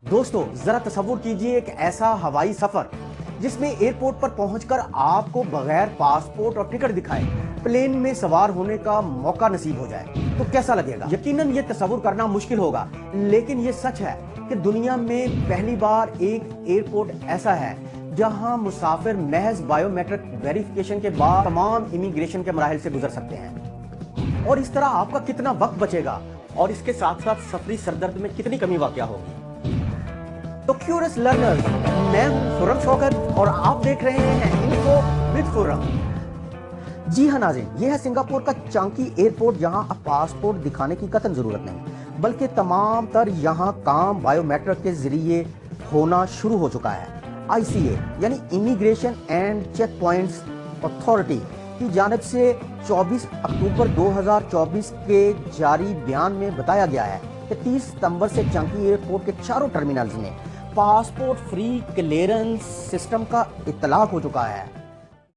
दोस्तों जरा तसव्वुर कीजिए एक ऐसा हवाई सफर जिसमें एयरपोर्ट पर पहुंचकर आपको बगैर पासपोर्ट और टिकट दिखाए प्लेन में सवार होने का मौका नसीब हो जाए तो कैसा लगेगा। यकीनन ये तसव्वुर करना मुश्किल होगा, लेकिन ये सच है कि दुनिया में पहली बार एक एयरपोर्ट ऐसा है जहां मुसाफिर महज बायोमेट्रिक वेरिफिकेशन के बाद तमाम इमिग्रेशन के मराहिल से गुजर सकते हैं। और इस तरह आपका कितना वक्त बचेगा और इसके साथ साथ सफरी सरदर्द में कितनी कमी वाक़या होगी। तो क्यूरियस लर्नर्स, मैं हूं खुर्रम शौकत और आप देख रहे हैं इन्फो विद खुर्रम। जी हाँ नाज़रीन, ये है सिंगापुर का चांकी एयरपोर्ट जहां अब पासपोर्ट दिखाने की कतई जरूरत नहीं, बल्कि तमाम तर यहां काम बायोमेट्रिक के जरिए होना शुरू हो चुका है। ICA यानी immigration and check points authority की जानिब से 24 अक्टूबर 2024 के जारी बयान में बताया गया है कि 30 सितंबर से चांकी एयरपोर्ट के चारों टर्मिनल्स में पासपोर्ट फ्री क्लियरेंस सिस्टम का इत्तलाक हो चुका है।